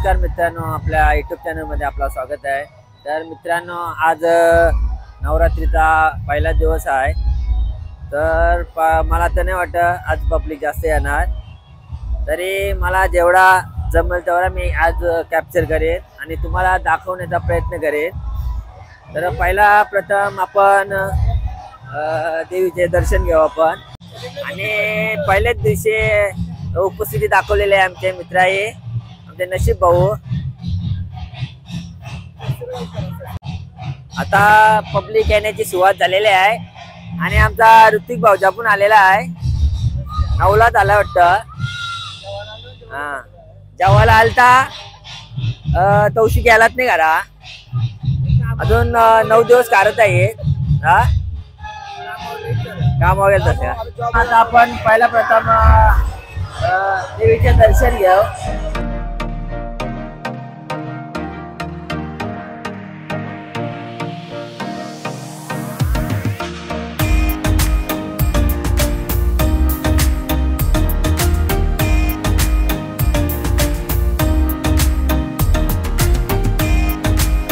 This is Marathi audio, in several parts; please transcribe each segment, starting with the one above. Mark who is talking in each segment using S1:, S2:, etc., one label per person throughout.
S1: नमस्कार मित्रांनो, आपल्या यूट्यूब चॅनलमध्ये आपलं स्वागत आहे। तर मित्रांनो, आज नवरात्रीचा पहिला दिवस आहे। तर मला तर नाही वाटत आज पब्लिक जास्त येणार, तरी मला जेवढा जमेल तेवढा मी आज कॅप्चर करेन आणि तुम्हाला दाखवण्याचा प्रयत्न करेन। तर पहिला प्रथम आपण देवीचे दर्शन घेऊ आपण, आणि पहिल्याच दिवशी उपस्थिती दाखवलेली आहे आमचे मित्र आहे, आमचे नशीब भाऊ। आता पब्लिक येण्याची सुरुवात झालेली आहे आणि आमचा ऋतिक भाऊजा पण आलेला आहे। नवलाच आला वाटतं, हा जेवायला आलता तवशी गेलाच नाही घरा अजून 9 दिवस काढत आहे। हा काम वगैरे तसं। आता आपण पहिला प्रथम देवीचे दर्शन घेऊ।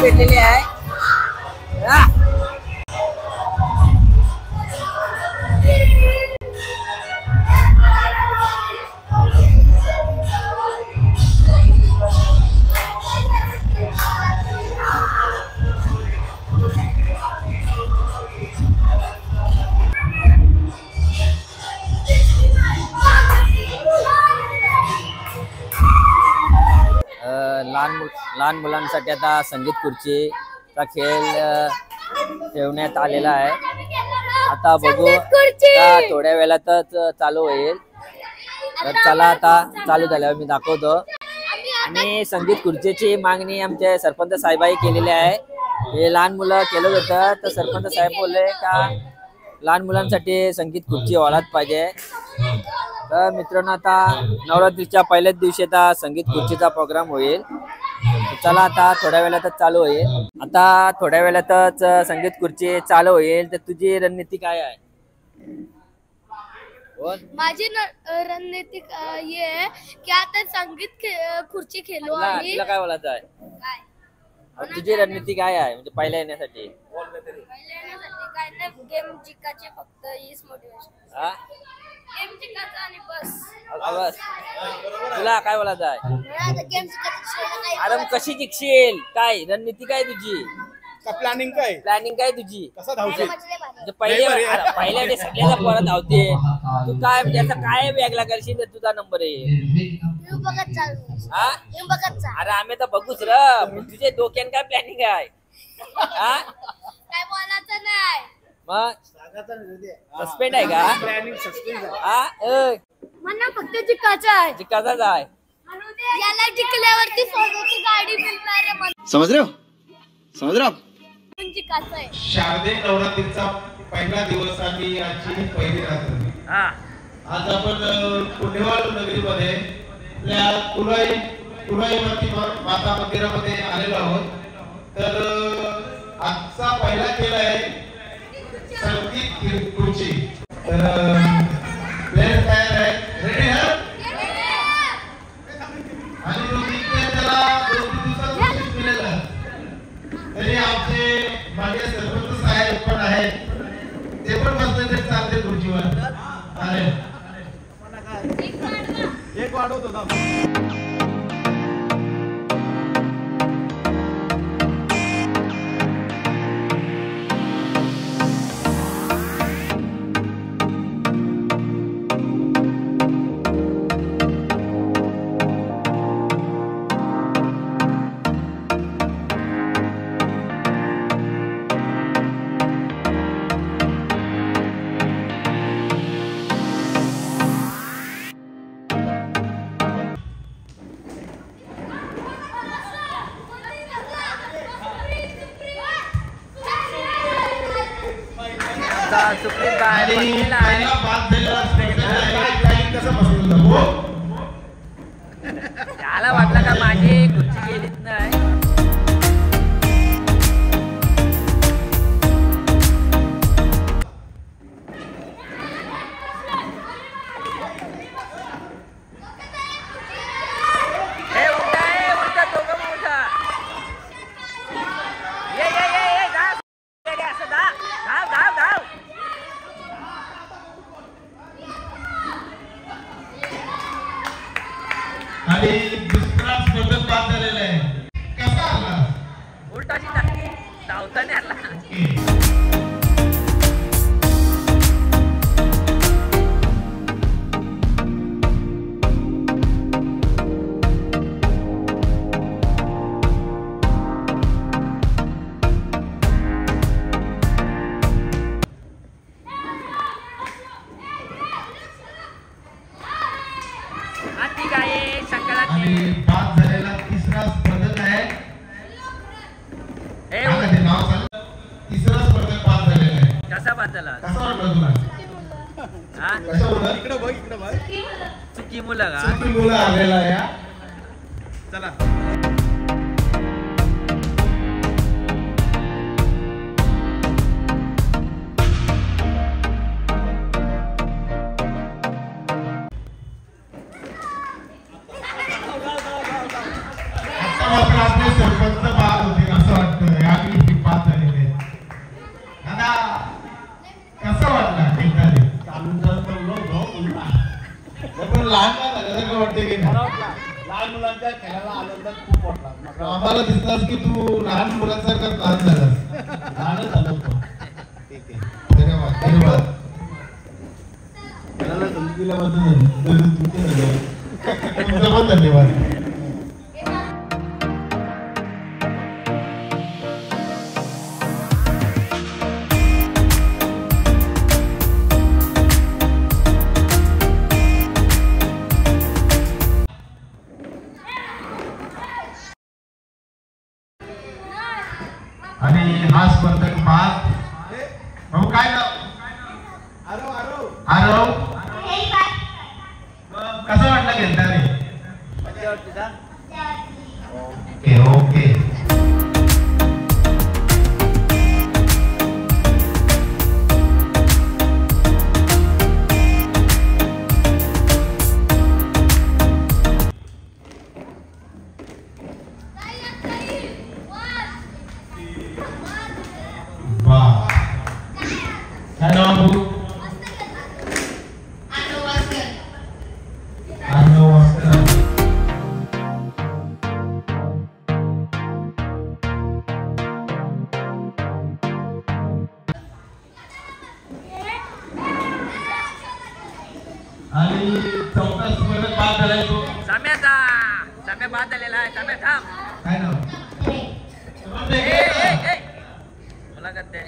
S1: भेटलेली आहे लहान मुलांसाठी आता संगीत खुर्चीचा खेळ ठेवण्यात आलेला आहे। आता बघू, थोड्या वेळातच चालू होईल। तर चला, आता चालू झाल्यावर मी दाखवतो। आणि संगीत खुर्चीची मागणी आमचे सरपंच साहेबाई केलेली आहे। हे लहान मुलं केलं होतं, तर सरपंच साहेब बोलले का लहान मुलांसाठी संगीत खुर्ची व्हायलाच पाहिजे। तर मित्रांनो, आता नवरात्रीच्या पहिल्याच दिवशी आता संगीत खुर्चीचा प्रोग्राम होईल। चला, आता थोड्या वेळातच चालू होईल। आता थोड्या वेळातच संगीत खुर्ची चालू होईल। तर तुझी रणनीती काय आहे?
S2: माझी रणनीती ये आहे की आता संगीत खुर्ची खेळू आणि
S1: तुला काय बोलायचं आहे? तुझी रणनीती काय आहे म्हणजे पहिल्या येण्यासाठी?
S2: काय नाही, गेम जिंकायचे, फक्त हीच मोटिवेशन। गेम जिंकायचा आणि बस।
S1: तुला काय बोलायचं आहे?
S2: गेम जिंकायची।
S1: अरे कशी जिंकशील? काय रणनीती काय तुझी?
S3: प्लॅनिंग
S1: काय तुझी?
S3: कसं धावशील?
S1: म्हणजे पहिल्या सगळ्याला परत धावते तू, काय म्हणजे असं काय वेगळा करशील? तुझा नंबर आहे। अरे आम्ही तर बघूच र, तुझे डोक्यान काय प्लॅनिंग आहे?
S2: काय बोलायचं नाही,
S1: मग सस्पेंड आहे का?
S2: मला फक्त जिंकायचं आहे।
S1: जिंकायचाच आहे।
S2: याला जिंकल्यावरती स्वतःची गाडी मिळणार आहे।
S3: समझ रहे हो?
S2: जिंकायचं आहे।
S4: शारदीय नवरात्रीचा पहिला दिवस आणि आजची पहिली रात्र। आज आपण पुणेवाल नगरीमध्ये कुलाईवरती माता मंदिरामध्ये आलेलो आहोत। तर आजचा पहिला खेळ आहे संगीत खुर्ची। तर प्लेयर तयार आहे, रेडी आहे? आणि त्याला 2-3 दिवसात मिळेल। तरी आमचे मागे सरपंच साहेब पण आहेत, ते पण बसले चालते खुर्चीवर।
S3: एक वाढवतो
S1: सुप्रीम काय त्याला वाटलं का माझी खुर्ची गेलीच नाही।
S4: आणि दुसरा स्पर्धक बाद झालेला आहे. कसा आला
S1: उलटाची टाकली धावताना आला.
S4: आणि बाद झालेला तिसरा स्पर्धक आहे. सांगा ते नाव सांग. तिसरा स्पर्धक बाद झालेला आहे.
S1: कसा बाद झाला?
S4: कसा वाटला तुला? कसं होतं?
S3: इकडे बघ इकडे बघ.
S1: चुकी मुलं का?
S4: चुकी मुलं आलेला आहे हा.
S3: चला
S4: मात्र आपले सरपंच बाद होतील असं वाटतं. यावेळी पास झालेले आहेत. दादा कसं वाटलं एकदा ते?
S3: चालून तर पण लहान काय वाटते की लहान मुलांच्या खेळायला आनंद खूप वाटला.
S4: आम्हाला दिसलास की तू लहान मुलांसारखा लहान झालास.
S3: लहानच झालं होतं. ठीक आहे.
S4: धन्यवाद धन्यवाद.
S3: खेळायला संधी दिल्याबद्दल
S4: तुमचं पण धन्यवाद. आणि हा स्पर्धक बाद. भाऊ काय नाव? आरव. कसं वाटलं घेता रे? Okay okay. काय नाव भाऊ? आरव वास्कर. आणि चौथा स्पर्धक बाद झालाय तो
S1: सम्याचा. सम्या बाद झालेला आहे. सम्या थांब.
S4: काय नाव?
S1: मला करते.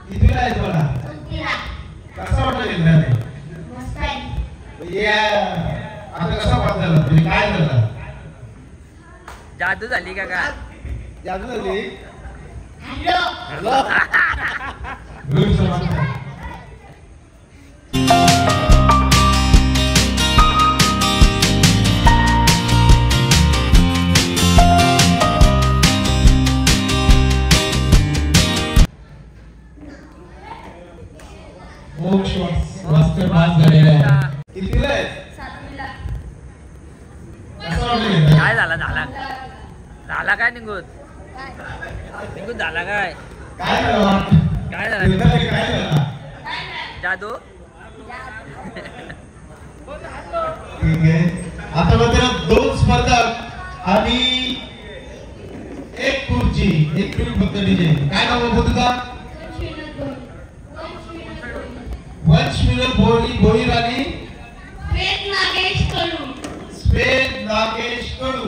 S4: कितीला आहे तुला? कसं वाटलं घेतला रे? आता कसा बाद झाला? म्हणजे काय झालं?
S1: जादू झाली का काय?
S3: जादू झाली.
S4: गुड समाचार. मोक्ष वास्कर बाद झालेला आहे. कितीला आहे? कसं वाटलं घेतला?
S1: काय झाला? झाला काय निघून झाला काय?
S4: काय झालं?
S1: काय झालं?
S4: घेतला रे, काय झालं?
S1: जादू.
S4: ठीक आहे. आता मात्र 2 स्पर्धक आणि 1 खुर्ची, 1 फिल्म फक्त डीजे. काय नाव आहे तुझा? वंश मिलन भोईर आणि स्पेन नागेश कडू.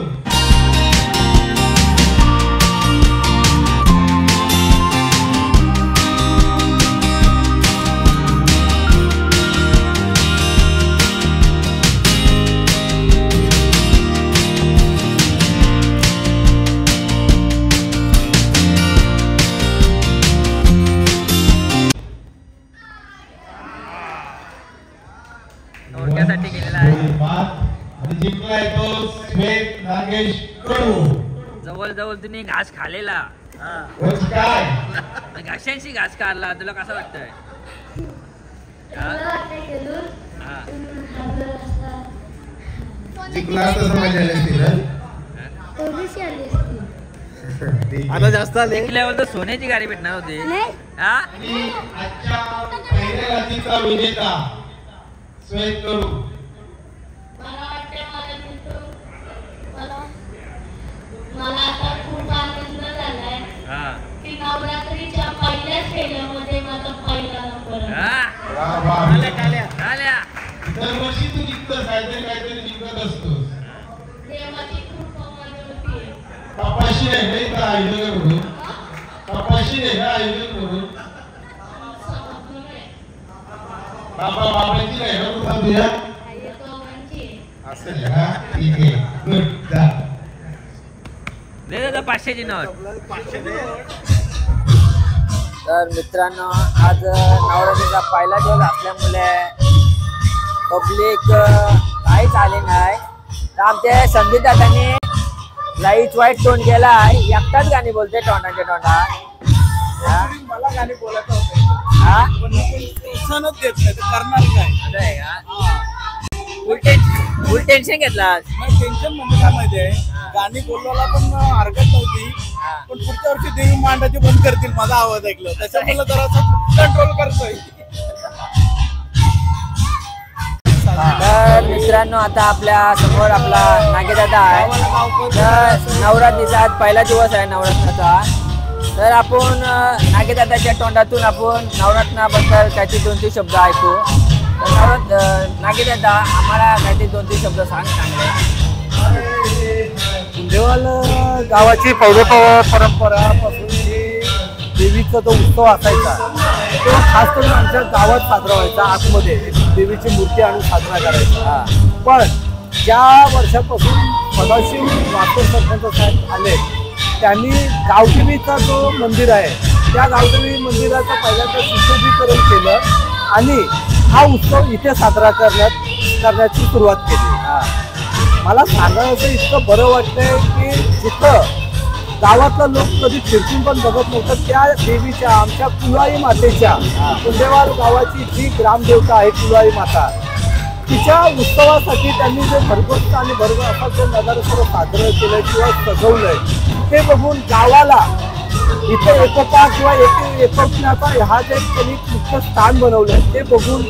S1: ओळख्यासाठी गेलेला आहे.
S4: आणि जिंकलाय तो स्पेन नागेश कडू.
S1: जवळ जवळ तुम्ही घास खालेला.
S4: वंश काय?
S1: घाशांशी घास खाल्ला. तुला कसं वाटतंय?
S4: जिंकला तसं मजा आली असती ना?
S3: आता जास्त आले.
S1: जिंकल्यावर तर सोन्याची गाडी भेटणार होती. हा?
S4: आणि आजच्या पहिल्या रात्रीचा विजेता स्वेत कडू.
S2: खेळामध्ये माझा पहिला नंबर आहे.
S1: हा,
S4: वा, वा.
S1: झाल्या.
S4: दरवर्षी तू जिंकतोस, काहीतरी जिंकत असतोस.
S2: देवाची कृपा माझ्यावरती आहे.
S4: कपाशी नाही का आयोजन म्हणून? कपाशी नाही का आयोजन म्हणून?
S2: समजलं नाही.
S4: बाबाची नाही ना कृपा तुझ्या?
S2: आई दोघांची आहे.
S4: असं का? ठीक आहे, गुड, जा.
S1: दे दादा 500ची नोट. तर मित्रांनो, आज नवरात्रीचा पहिला दिवस असल्यामुळे पब्लिक काहीच आले नाही. तर आमच्या संदीप दादांनी लाईच वाईट तोंड केला आहे. एकटाच गाणी बोलते तोंडाच्या तोंडात.
S3: मला गाणी बोलायचं होतं
S1: हा,
S3: पण मी कोणी प्रोत्साहनच देत नाही तर करणार काय?
S1: असं आहे का? फुल टेन्शन घेतला आज.
S3: नाही, टेन्शन म्हणजे काय माहिती आहे, गाणी बोलवायला पण हरकत नव्हती,
S1: हा.
S3: पण पुढच्या वर्षी देवी मांडाचे बंद करतील माझा आवाज ऐकलं त्याच्यामुळे जरा कंट्रोल करतोय.
S1: तर मित्रांनो, आता आपल्या समोर आपला नागेदादा आहे. तर नवरात्रीचा आज पहिला दिवस आहे नवरात्राचा. तर आपण नागेदादाच्या तोंडातून आपण नवरात्राबद्दल काहीतरी 2-3 शब्द ऐकू. तर नागेदादा, आम्हाला काहीतरी 2-3 शब्द चांगले.
S3: देवाल गावाची परंपरापासून देवीचा जो उत्सव असायचा तो खास करून आमच्या गावात साजरा व्हायचा. आतमध्ये देवीची मूर्ती आणून साजरा करायचा. पण ज्या वर्षापासून सदाशिव वाकर सरपंच साहेब आले, त्यांनी गावदेवीचा जो मंदिर आहे त्या गावदेवी मंदिराचं पहिल्यांदा सुशोभीकरण केलं आणि हा उत्सव इथे साजरा करण्याची सुरुवात केली. मला सांगायचं इतकं बरं वाटतंय की जिथं गावातलं लोक कधी फिरकून पण बघत नव्हतं, त्या देवीच्या, आमच्या कुलाई मातेच्या, कुंडेवाल गावाची जी ग्रामदेवता आहे कुलाई माता, तिच्या उत्सवासाठी त्यांनी जे भरगोस्त आणि असा जो नजारा सर्व साजरं केलंय किंवा सजवलंय, ते बघून गावाला इथे एकोपा किंवा एकवटण्याचा हा जे त्यांनी मुख्य स्थान बनवलंय ते बघून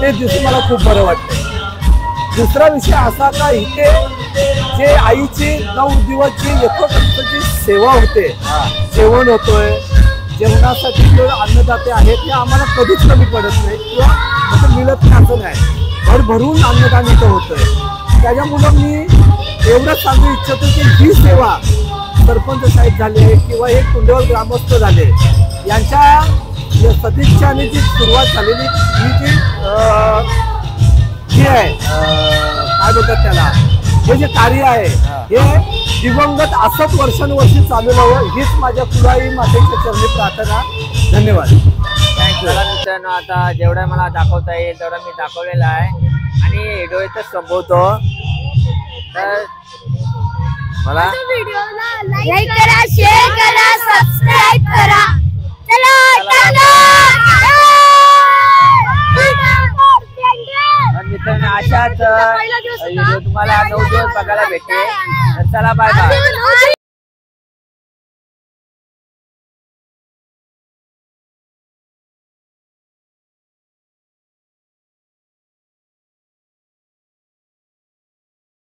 S3: ते दिसून मला खूप बरं वाटतंय. दुसरा विषय असा का इथे जे आईची 9 दिवस जी एकवटाची सेवा होते, जेवण होतोय, जेवणासाठी जे अन्नदाते आहेत ते आम्हाला कधीच कमी पडत नाही किंवा असं मिळत नाही असं नाही, भरभरून अन्नदान इथं होतंय. त्याच्यामुळं मी एवढंच सांगू इच्छितो की ही सेवा सरपंच साहेब झाले किंवा हे कुंडेवाल ग्रामस्थ झाले यांच्या सदिच्छाने जी सुरुवात झालेली ही जी आहे काय बोलतात त्याला, हे जे कार्य आहे हे दिवंगत असंच वर्षानुवर्षी चालू राहावं हीच माझ्या कुलाई मातेच्या चरणी प्रार्थना. धन्यवाद,
S1: थँक्यू. मित्रांनो, आता जेवढं मला दाखवता येईल तेवढं मी दाखवलेलं आहे आणि व्हिडिओ इथंच संपवतो. तर मला
S2: व्हिडिओला लाईक करा, शेअर करा, सबस्क्राईब करा. चला
S1: मित्रांनो, अशाच व्हिडिओ तुम्हाला 9 दिवस बघायला भेटते. तर चला, बाय बाय.